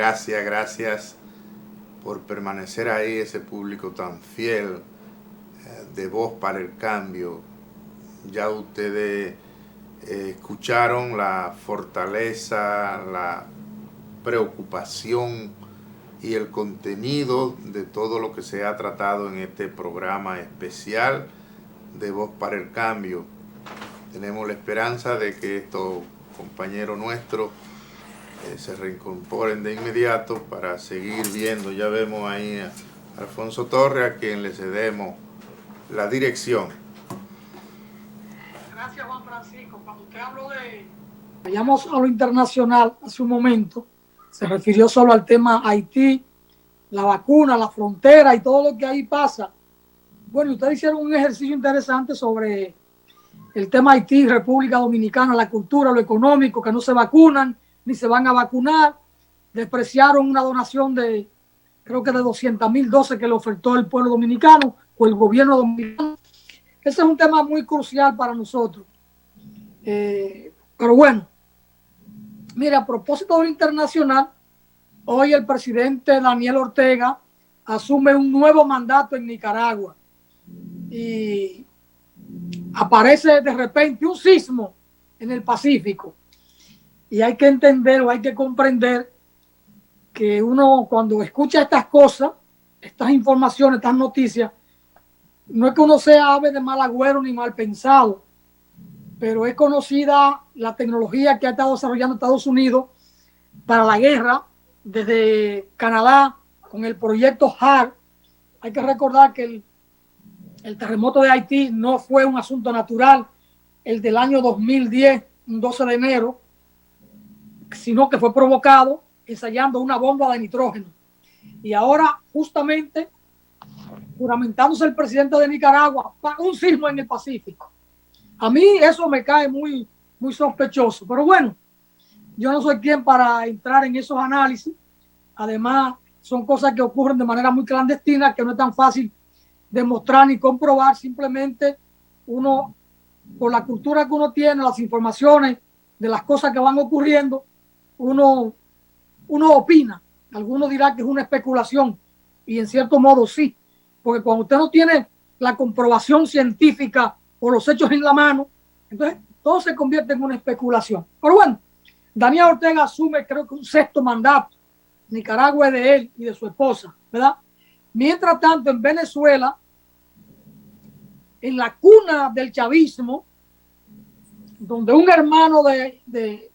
Gracias por permanecer ahí, ese público tan fiel de Voz para el Cambio. Ya ustedes escucharon la fortaleza, la preocupación y el contenido de todo lo que se ha tratado en este programa especial de Voz para el Cambio. Tenemos la esperanza de que estos compañeros nuestros se reincorporen de inmediato para seguir viendo. Ya vemos ahí a Alfonso Torres, a quien le cedemos la dirección. Gracias, Juan Francisco. Cuando usted habló de... Vayamos a lo internacional hace un momento, se refirió solo al tema Haití, la vacuna, la frontera y todo lo que ahí pasa. Bueno, ustedes hicieron un ejercicio interesante sobre el tema Haití, República Dominicana, la cultura, lo económico, que no se vacunan ni se van a vacunar. Despreciaron una donación de, creo que de 200,000 dosis que le ofertó el pueblo dominicano o el gobierno dominicano. Ese es un tema muy crucial para nosotros. Pero bueno, mira, a propósito de lo internacional, hoy el presidente Daniel Ortega asume un nuevo mandato en Nicaragua y aparece de repente un sismo en el Pacífico. Y hay que entender o hay que comprender que uno cuando escucha estas cosas, estas informaciones, estas noticias, no es que uno sea ave de mal agüero ni mal pensado, pero es conocida la tecnología que ha estado desarrollando Estados Unidos para la guerra desde Canadá con el proyecto HART. Hay que recordar que el terremoto de Haití no fue un asunto natural, el del año 2010, un 12 de enero, sino que fue provocado ensayando una bomba de nitrógeno. Y ahora, justamente, juramentándose el presidente de Nicaragua, un sismo en el Pacífico. A mí eso me cae muy, muy sospechoso. Pero bueno, yo no soy quien para entrar en esos análisis. Además, son cosas que ocurren de manera muy clandestina, que no es tan fácil demostrar ni comprobar. Simplemente uno, por la cultura que uno tiene, las informaciones de las cosas que van ocurriendo, uno opina. Algunos dirán que es una especulación, y en cierto modo sí, porque cuando usted no tiene la comprobación científica o los hechos en la mano, entonces todo se convierte en una especulación. Pero bueno, Daniel Ortega asume, creo que un sexto mandato. Nicaragua es de él y de su esposa, ¿verdad? Mientras tanto, en Venezuela, en la cuna del chavismo, donde un hermano de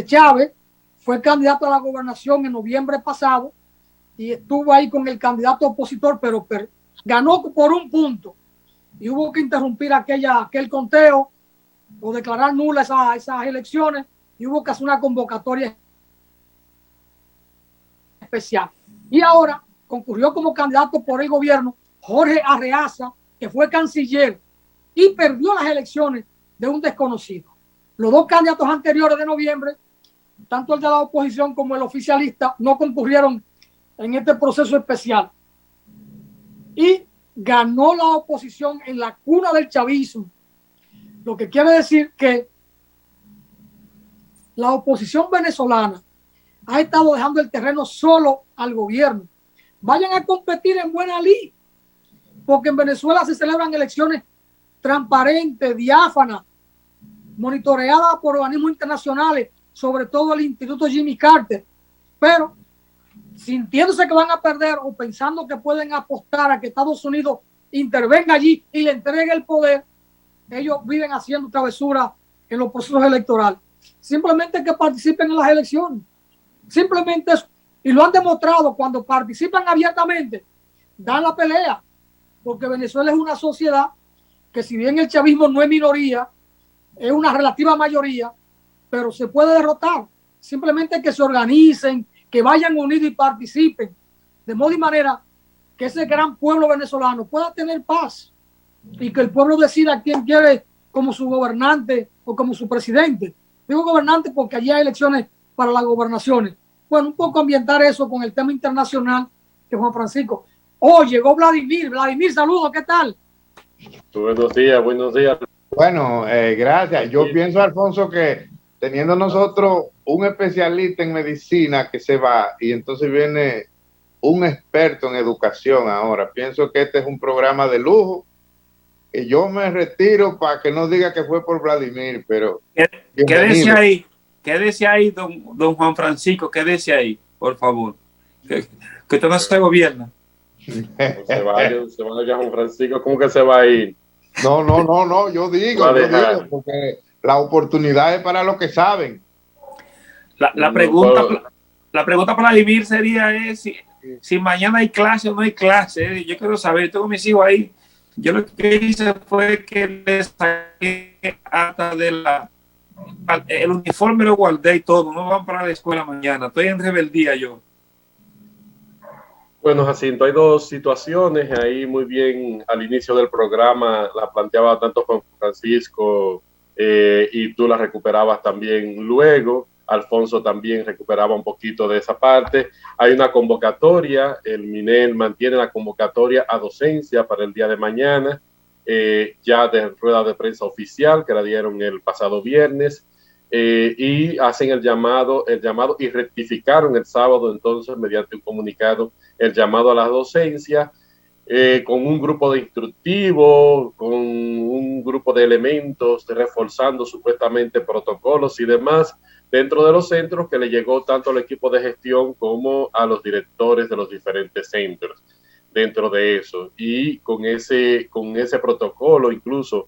Chávez fue candidato a la gobernación en noviembre pasado y estuvo ahí con el candidato opositor, pero ganó por un punto y hubo que interrumpir aquel conteo o declarar nula esas elecciones y hubo que hacer una convocatoria especial. Y ahora concurrió como candidato por el gobierno Jorge Arreaza, que fue canciller y perdió las elecciones de un desconocido. Los dos candidatos anteriores de noviembre, tanto el de la oposición como el oficialista, no concurrieron en este proceso especial. Y ganó la oposición en la cuna del chavismo. Lo que quiere decir que la oposición venezolana ha estado dejando el terreno solo al gobierno. Vayan a competir en buena lid, porque en Venezuela se celebran elecciones transparentes, diáfanas, monitoreadas por organismos internacionales, sobre todo el Instituto Jimmy Carter, pero sintiéndose que van a perder o pensando que pueden apostar a que Estados Unidos intervenga allí y le entregue el poder, ellos viven haciendo travesuras en los procesos electorales. Simplemente que participen en las elecciones. Simplemente eso. Y lo han demostrado cuando participan abiertamente, dan la pelea, porque Venezuela es una sociedad que, si bien el chavismo no es minoría, es una relativa mayoría, pero se puede derrotar. Simplemente que se organicen, que vayan unidos y participen, de modo y manera que ese gran pueblo venezolano pueda tener paz y que el pueblo decida quién quiere como su gobernante o como su presidente. Digo gobernante porque allí hay elecciones para las gobernaciones. Bueno, un poco ambientar eso con el tema internacional de Juan Francisco. Oh, llegó Vladimir. Vladimir, saludos, ¿qué tal? Buenos días, buenos días. Bueno, gracias. Yo pienso, Alfonso, que teniendo nosotros un especialista en medicina que se va y entonces viene un experto en educación ahora. Pienso que este es un programa de lujo, que yo me retiro para que no diga que fue por Vladimir, pero bienvenido. Quédese ahí, don Juan Francisco, quédese ahí, por favor. Que usted no se gobierna. No se vaya Juan Francisco, ¿cómo que se va a ir? No, yo digo, porque la oportunidad es para los que saben. La pregunta para Vladimir sería si mañana hay clase o no hay clase. Yo quiero saber, tengo mis hijos ahí. Yo lo que hice fue que les saqué hasta el uniforme lo guardé y todo. No van para la escuela mañana. Estoy en rebeldía yo. Bueno, Jacinto, hay dos situaciones ahí muy bien al inicio del programa, la planteaba tanto Juan Francisco y tú la recuperabas también luego. Alfonso también recuperaba un poquito de esa parte. Hay una convocatoria, el MINEL mantiene la convocatoria a docencia para el día de mañana, ya de rueda de prensa oficial que la dieron el pasado viernes. Y hacen el llamado y rectificaron el sábado entonces mediante un comunicado el llamado a la docencia con un grupo de instructivos, con un grupo de elementos reforzando supuestamente protocolos y demás dentro de los centros que le llegó tanto al equipo de gestión como a los directores de los diferentes centros dentro de eso y con ese protocolo incluso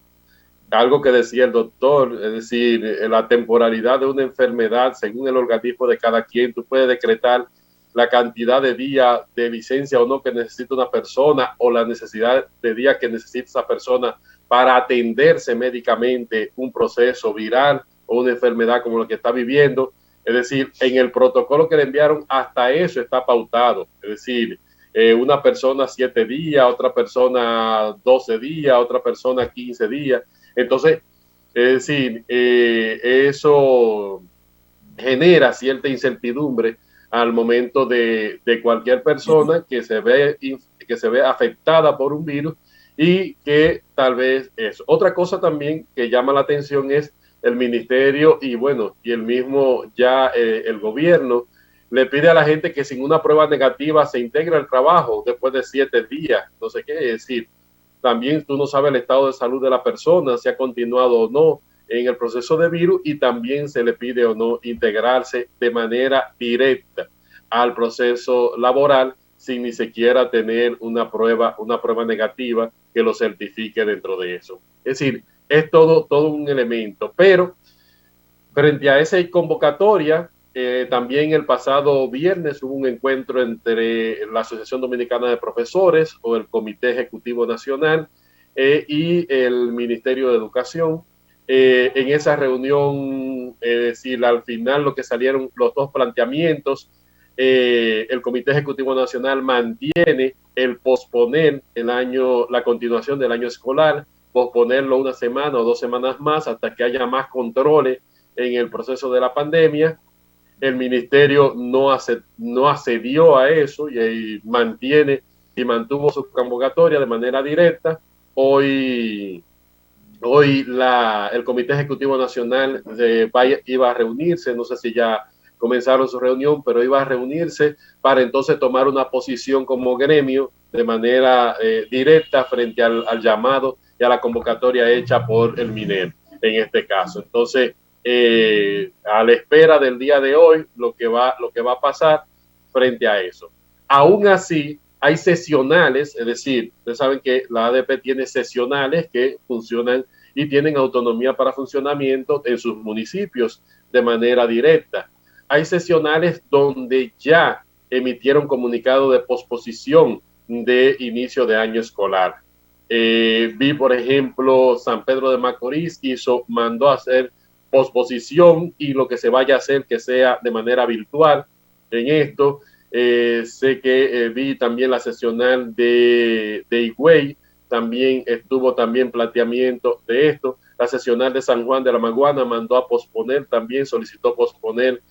algo que decía el doctor, es decir, la temporalidad de una enfermedad según el organismo de cada quien, tú puedes decretar la cantidad de días de licencia o no que necesita una persona o la necesidad de días que necesita esa persona para atenderse médicamente un proceso viral o una enfermedad como la que está viviendo. Es decir, en el protocolo que le enviaron hasta eso está pautado. Es decir, una persona 7 días, otra persona 12 días, otra persona 15 días. Entonces, es decir, eso genera cierta incertidumbre al momento de cualquier persona que se ve afectada por un virus y que tal vez es. Otra cosa también que llama la atención es el ministerio y bueno, y el mismo ya el gobierno le pide a la gente que sin una prueba negativa se integre al trabajo después de 7 días. No sé qué decir. También tú no sabes el estado de salud de la persona, si ha continuado o no en el proceso de virus y también se le pide o no integrarse de manera directa al proceso laboral sin ni siquiera tener una prueba negativa que lo certifique dentro de eso. Es decir, es todo un elemento, pero frente a esa convocatoria, también el pasado viernes hubo un encuentro entre la Asociación Dominicana de Profesores o el Comité Ejecutivo Nacional y el Ministerio de Educación. En esa reunión, es decir, al final lo que salieron los dos planteamientos, el Comité Ejecutivo Nacional mantiene el posponer la continuación del año escolar, posponerlo una semana o 2 semanas más hasta que haya más controles en el proceso de la pandemia. El ministerio no accedió a eso y mantuvo su convocatoria de manera directa. Hoy el Comité Ejecutivo Nacional iba a reunirse, no sé si ya comenzaron su reunión, pero iba a reunirse para entonces tomar una posición como gremio de manera directa frente al llamado y a la convocatoria hecha por el MINER en este caso. Entonces, a la espera del día de hoy, lo que va a pasar frente a eso. Aún así, hay sesionales, es decir, ustedes saben que la ADP tiene sesionales que funcionan y tienen autonomía para funcionamiento en sus municipios de manera directa. Hay sesionales donde ya emitieron comunicado de posposición de inicio de año escolar. Vi, por ejemplo, San Pedro de Macorís mandó a hacer posposición y lo que se vaya a hacer que sea de manera virtual en esto. Sé que vi también la sesional de Higüey, también estuvo también planteamiento de esto. La sesional de San Juan de la Maguana mandó a posponer, también solicitó posponer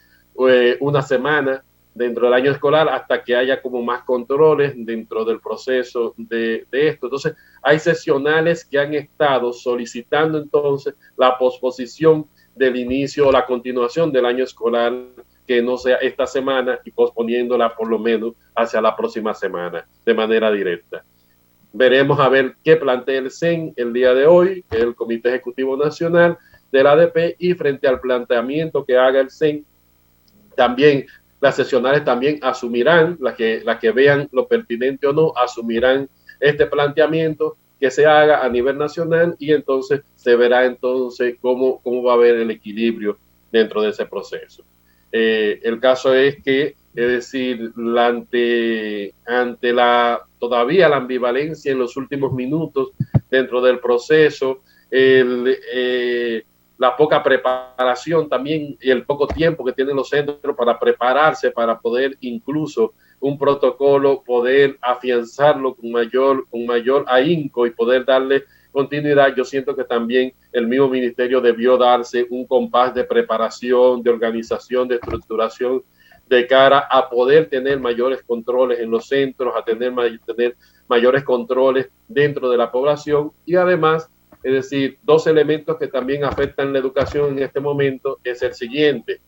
una semana dentro del año escolar hasta que haya como más controles dentro del proceso de esto. Entonces, hay sesionales que han estado solicitando entonces la posposición del inicio o la continuación del año escolar, que no sea esta semana y posponiéndola por lo menos hacia la próxima semana de manera directa. Veremos a ver qué plantea el CEN el día de hoy, que es el Comité Ejecutivo Nacional del ADP, y frente al planteamiento que haga el CEN, también las sesionales también asumirán, las que vean lo pertinente o no, asumirán este planteamiento que se haga a nivel nacional, y entonces se verá entonces cómo va a haber el equilibrio dentro de ese proceso. El caso es que, es decir, ante todavía la ambivalencia en los últimos minutos dentro del proceso, la poca preparación también y el poco tiempo que tienen los centros para prepararse, para poder incluso un protocolo, poder afianzarlo con mayor ahínco y poder darle continuidad. Yo siento que también el mismo ministerio debió darse un compás de preparación, de organización, de estructuración, de cara a poder tener mayores controles en los centros, a tener mayores controles dentro de la población. Y además, es decir, dos elementos que también afectan la educación en este momento es el siguiente.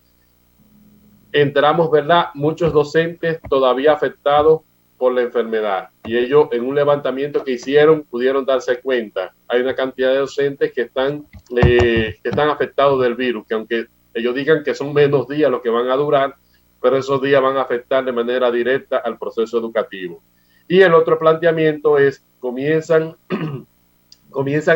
Entramos, ¿verdad?, muchos docentes todavía afectados por la enfermedad, y ellos en un levantamiento que hicieron pudieron darse cuenta. Hay una cantidad de docentes que están afectados del virus, que aunque ellos digan que son menos días los que van a durar, pero esos días van a afectar de manera directa al proceso educativo. Y el otro planteamiento es, comienzan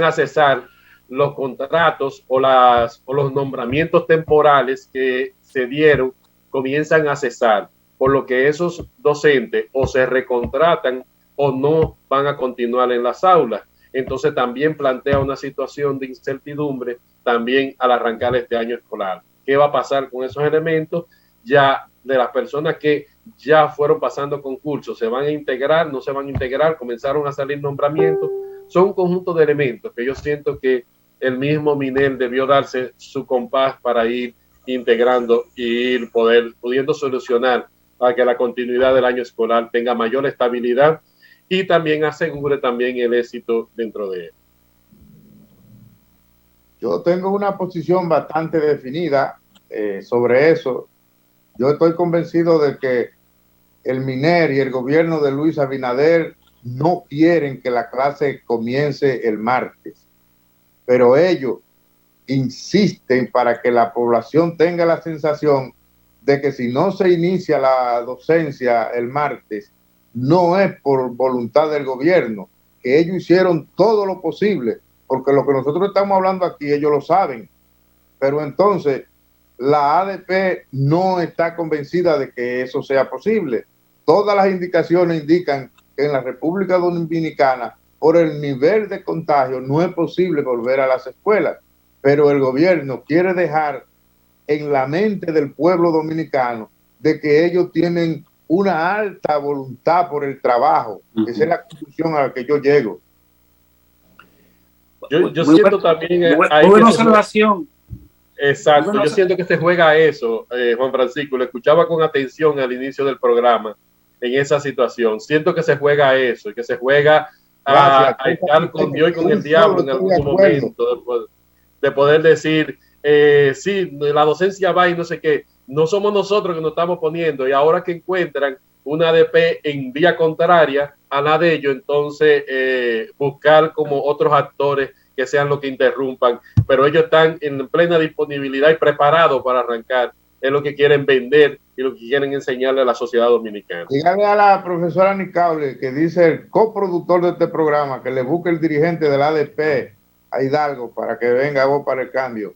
a cesar los contratos o los nombramientos temporales que se dieron, comienzan a cesar, por lo que esos docentes o se recontratan o no van a continuar en las aulas. Entonces también plantea una situación de incertidumbre también al arrancar este año escolar. ¿Qué va a pasar con esos elementos? Ya de las personas que ya fueron pasando concursos, ¿se van a integrar? ¿No se van a integrar? ¿Comenzaron a salir nombramientos? Son un conjunto de elementos que yo siento que el mismo MINER debió darse su compás para ir integrando y ir pudiendo solucionar para que la continuidad del año escolar tenga mayor estabilidad y también asegure también el éxito dentro de él. Yo tengo una posición bastante definida sobre eso. Yo estoy convencido de que el MINER y el gobierno de Luis Abinader no quieren que la clase comience el martes, pero ellos insisten para que la población tenga la sensación de que si no se inicia la docencia el martes, no es por voluntad del gobierno, que ellos hicieron todo lo posible, porque lo que nosotros estamos hablando aquí ellos lo saben, pero entonces la ADP no está convencida de que eso sea posible. Todas las indicaciones indican que en la República Dominicana, por el nivel de contagio, no es posible volver a las escuelas, pero el gobierno quiere dejar en la mente del pueblo dominicano de que ellos tienen una alta voluntad por el trabajo. Esa es la conclusión a la que yo llego. Yo siento también... buena observación. Exacto, yo siento que se juega a eso, Juan Francisco. Lo escuchaba con atención al inicio del programa en esa situación. Siento que se juega a eso, y que se juega a estar con Dios y con el diablo en algún momento, de poder decir, sí, la docencia va y no sé qué. No somos nosotros que nos estamos poniendo, y ahora que encuentran una ADP en vía contraria a la de ellos, entonces buscar como otros actores que sean los que interrumpan, pero ellos están en plena disponibilidad y preparados para arrancar. Es lo que quieren vender y lo que quieren enseñarle a la sociedad dominicana. Dígale a la profesora Nicable, que dice el coproductor de este programa, que le busque el dirigente del ADP a Hidalgo para que venga Voz para el Cambio.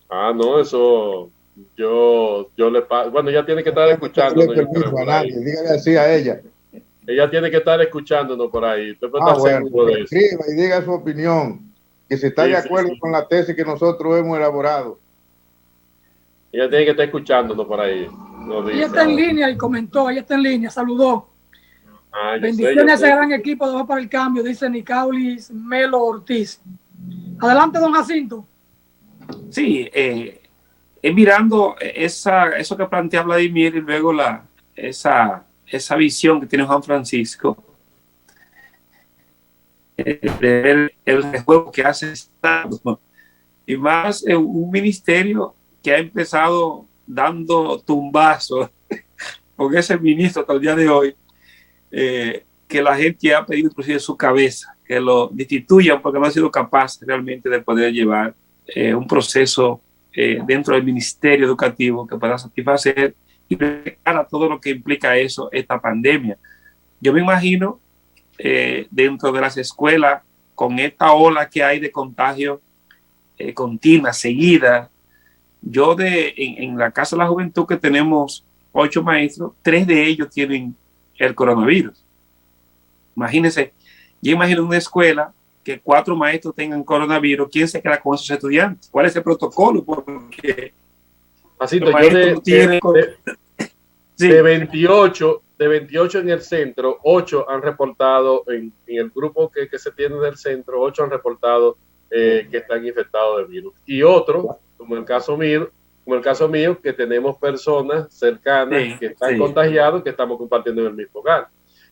Ah, no, eso yo le paso. Bueno, ella tiene que estar escuchándonos. Dígale así a ella. Ella tiene que estar escuchándonos por ahí. Bueno, escriba y diga su opinión, que si está de acuerdo con la tesis que nosotros hemos elaborado. Ella tiene que estar escuchándonos por ahí. Ella está en línea y comentó, ella está en línea, saludó. Bendiciones a ese gran equipo de Voz para el Cambio, dice Nicaulis Melo Ortiz. Adelante, don Jacinto. Sí, mirando eso que plantea Vladimir, y luego esa visión que tiene Juan Francisco, de ver el juego que hace Estado. y más en un ministerio que ha empezado dando tumbazos con ese ministro hasta el día de hoy, que la gente ha pedido inclusive su cabeza, que lo destituyan porque no ha sido capaz realmente de poder llevar un proceso dentro del ministerio educativo que pueda satisfacer y a todo lo que implica eso, esta pandemia. Yo me imagino dentro de las escuelas, con esta ola que hay de contagio continua, seguida. Yo en la Casa de la Juventud, que tenemos 8 maestros, 3 de ellos tienen el coronavirus. Imagínense, yo imagino una escuela que 4 maestros tengan coronavirus. ¿Quién se queda con esos estudiantes? ¿Cuál es el protocolo? Porque así yo de 28 en el centro, 8 han reportado en el grupo que se tiene del centro, 8 han reportado que están infectados de virus. Y otro, como el caso mío, que tenemos personas cercanas que están contagiados, que estamos compartiendo en el mismo hogar.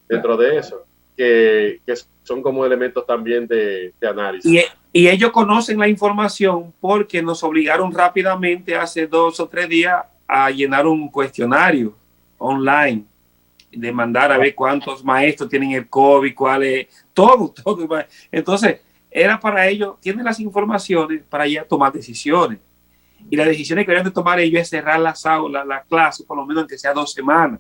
Dentro de eso, que son como elementos también de análisis. Y ellos conocen la información porque nos obligaron rápidamente hace 2 o 3 días a llenar un cuestionario online, de mandar a ver cuántos maestros tienen el COVID, cuál es, todo. Entonces, era para ellos, tienen las informaciones para ya tomar decisiones. Y las decisiones que deben de tomar ellos es cerrar las aulas, la clase, por lo menos aunque sea 2 semanas.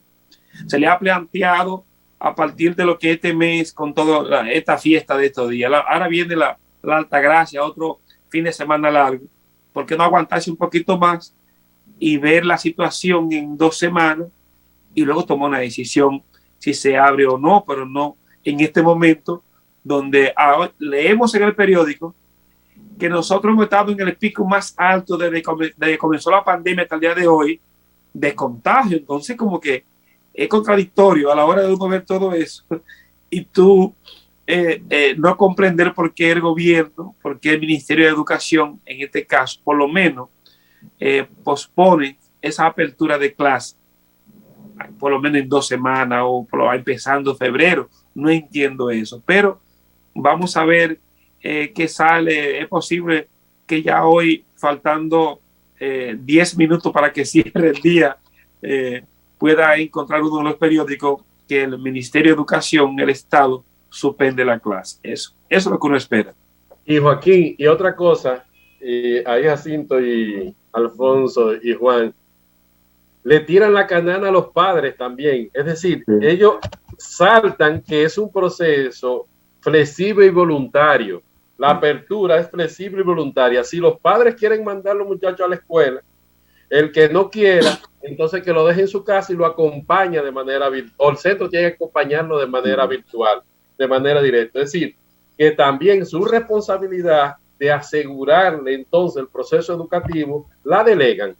Se le ha planteado a partir de lo que este mes, con toda esta fiesta de estos días, ahora viene la Altagracia, otro fin de semana largo, ¿por qué no aguantarse un poquito más y ver la situación en 2 semanas y luego tomar una decisión si se abre o no? Pero no en este momento donde leemos en el periódico que nosotros hemos estado en el pico más alto desde que comenzó la pandemia hasta el día de hoy de contagio. Entonces, como que es contradictorio a la hora de uno ver todo eso y tú no comprender por qué el gobierno, por qué el Ministerio de Educación, en este caso, por lo menos, pospone esa apertura de clase, por lo menos en 2 semanas o empezando febrero. No entiendo eso, pero vamos a ver qué sale. Es posible que ya hoy, faltando 10 minutos para que cierre el día, pueda encontrar uno de los periódicos que el Ministerio de Educación, el Estado, suspende la clase. Eso es lo que uno espera. Y Joaquín, y otra cosa, ahí Jacinto y Alfonso y Juan, le tiran la canana a los padres también. Es decir, ellos saltan que es un proceso flexible y voluntario. La apertura es flexible y voluntaria. Si los padres quieren mandar a los muchachos a la escuela, el que no quiera, entonces que lo deje en su casa y lo acompaña de manera virtual, o el centro tiene que acompañarlo de manera virtual, de manera directa. Es decir, que también su responsabilidad de asegurarle entonces el proceso educativo la delegan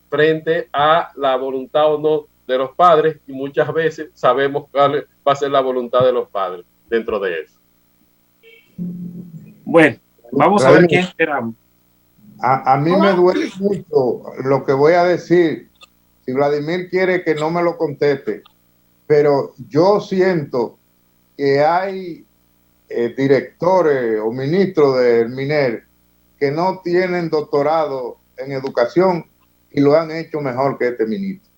frente a la voluntad o no de los padres, y muchas veces sabemos cuál va a ser la voluntad de los padres dentro de eso. Bueno, vamos a ver qué esperamos. A mí me duele mucho lo que voy a decir. Si Vladimir quiere que no me lo conteste, pero yo siento que hay directores o ministros del MINER que no tienen doctorado en educación y lo han hecho mejor que este ministro.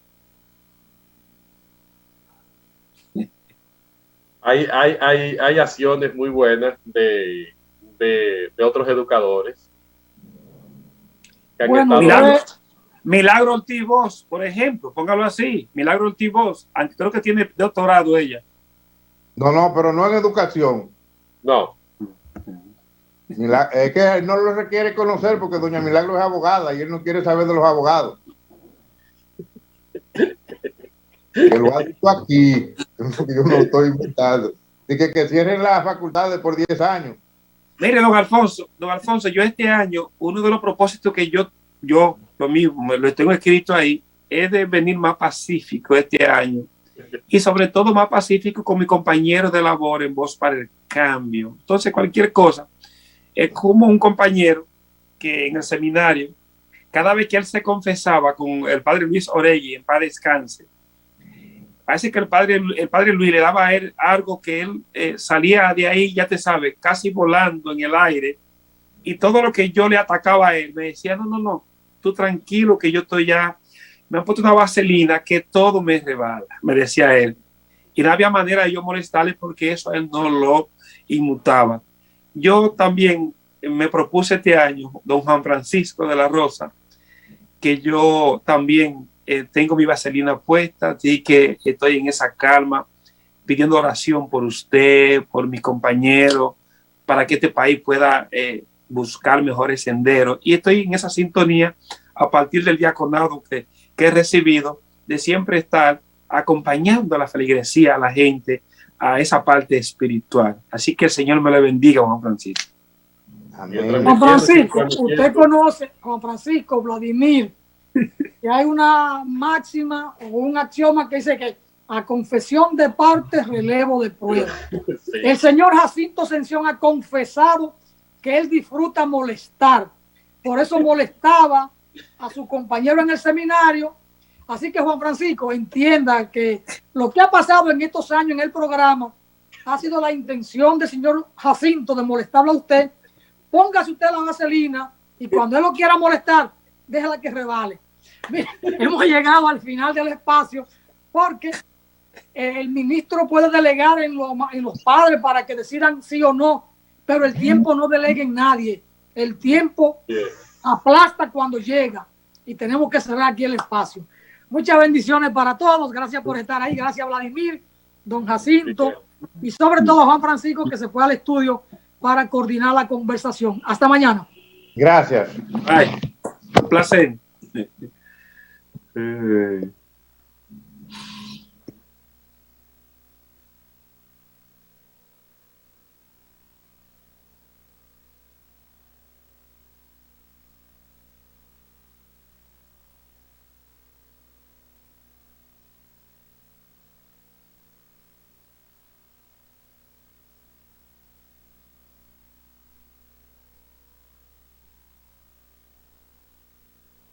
Hay acciones muy buenas de otros educadores. Bueno, Milagro Ortiz Bosch, por ejemplo, póngalo así. Milagro Ortiz Bosch, creo que tiene doctorado ella. No, pero no en educación. No. Es que él no lo requiere conocer porque doña Milagro es abogada y él no quiere saber de los abogados. Que lo ha dicho aquí, yo no estoy inventando. Dice que cierren las facultades por 10 años. Mire, don Alfonso, yo este año, uno de los propósitos que yo lo mismo, lo tengo escrito ahí, es de venir más pacífico este año. Y sobre todo más pacífico con mi compañero de labor en Voz para el Cambio. Entonces, cualquier cosa, es como un compañero que en el seminario, cada vez que él se confesaba con el padre Luis Oregui, en paz descanse, parece que el padre Luis le daba a él algo que él salía de ahí, ya te sabes, casi volando en el aire, y todo lo que yo le atacaba a él, me decía, no, tú tranquilo que yo estoy ya, me han puesto una vaselina que todo me rebala, me decía él. Y no había manera de yo molestarle porque eso a él no lo inmutaba. Yo también me propuse este año, don Juan Francisco de la Rosa, que yo también tengo mi vaselina puesta, así que estoy en esa calma, pidiendo oración por usted, por mis compañeros, para que este país pueda buscar mejores senderos. Y estoy en esa sintonía a partir del diaconado que he recibido, de siempre estar acompañando a la feligresía, a la gente, a esa parte espiritual. Así que el Señor me le bendiga, Juan Francisco. Amén. Juan Francisco, usted conoce, Juan Francisco, Vladimir, que hay una máxima o un axioma que dice que a confesión de parte, relevo de prueba. Sí. El señor Jacinto Ascensión ha confesado que él disfruta molestar. Por eso molestaba a su compañero en el seminario. Así que Juan Francisco, entienda que lo que ha pasado en estos años en el programa ha sido la intención del señor Jacinto de molestarlo a usted. Póngase usted la vaselina y cuando él lo quiera molestar, déjala que rebale. Mira, hemos llegado al final del espacio porque el ministro puede delegar en los padres para que decidan sí o no, pero el tiempo no delega en nadie. El tiempo aplasta cuando llega y tenemos que cerrar aquí el espacio. Muchas bendiciones para todos. Gracias por estar ahí. Gracias, Vladimir, don Jacinto y sobre todo Juan Francisco, que se fue al estudio para coordinar la conversación. Hasta mañana. Gracias. Bye. Un placer.